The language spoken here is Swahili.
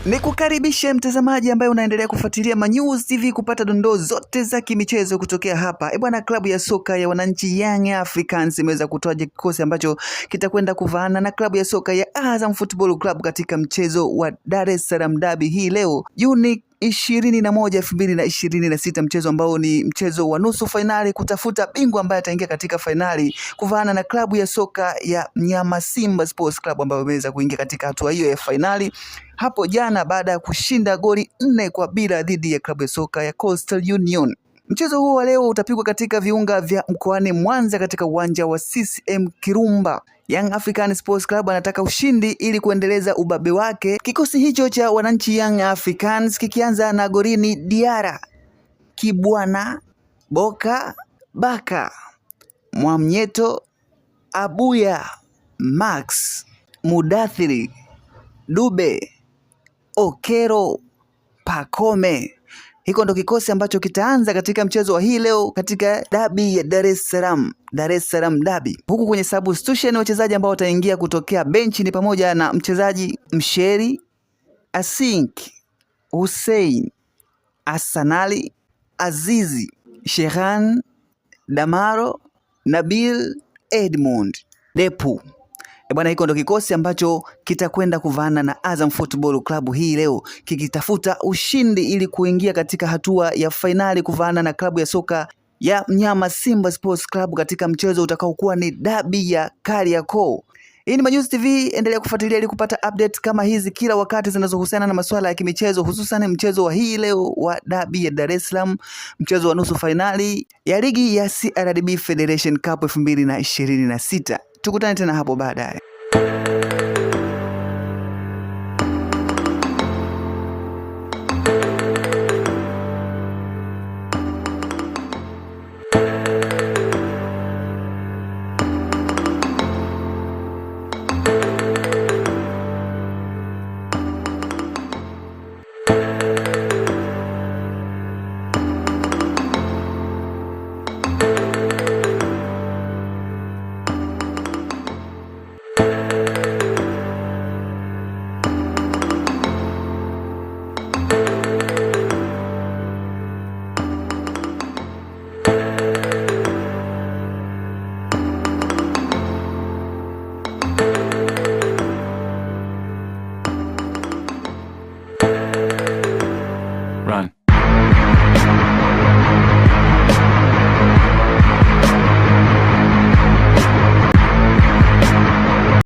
Nikukaribishe mtazamaji ambaye unaendelea kufuatilia Manyuzi TV kupata dondoo zote za kimichezo kutokea hapa. Bwana, klabu ya soka ya wananchi Young Africans imeweza kutoa kikosi ambacho kitakwenda kuvaana na klabu ya soka ya Azam Football Club katika mchezo wa Dar es Salaam Derby hii leo Juni 21, 2026, mchezo ambao ni mchezo wa nusu fainali kutafuta bingwa ambaye ataingia katika fainali kuvaana na klabu ya soka ya Mnyama Simba Sports Club ambayo imeweza kuingia katika hatua hiyo ya fainali hapo jana baada ya kushinda goli 4-0 dhidi ya klabu ya soka ya Coastal Union. Mchezo huo wa leo utapigwa katika viunga vya mkoani Mwanza katika uwanja wa CCM Kirumba. Young African Sports Club anataka ushindi ili kuendeleza ubabe wake. Kikosi hicho cha wananchi Young Africans kikianza na golini Diara, Kibwana, Boka, Baka, Mwamnyeto, Abuya, Max, Mudathiri, Dube, Okero, Pakome. Hiko ndo kikosi ambacho kitaanza katika mchezo wa hii leo katika dabi ya Dar es Salaam Derby. Huku kwenye substitution wachezaji ambao wataingia kutokea benchi ni pamoja na mchezaji Msheri, Asink, Hussein, Asanali, Azizi, Shehan, Damaro, Nabil, Edmund, Depu. Bwana, hiko ndo kikosi ambacho kitakwenda kuvaana na Azam Football Club hii leo kikitafuta ushindi ili kuingia katika hatua ya fainali kuvaana na klabu ya soka ya Mnyama Simba Sports Club katika mchezo utakaokuwa ni dabi ya Kariakoo. Hii ni Manyuzi TV, endelea kufuatilia ili kupata update kama hizi kila wakati zinazohusiana na masuala ya kimichezo, hususan mchezo wa hii leo wa dabi ya Dar es Salaam, mchezo wa nusu fainali ya ligi ya CRDB Federation Cup 2026. Tukutane tena hapo baadaye.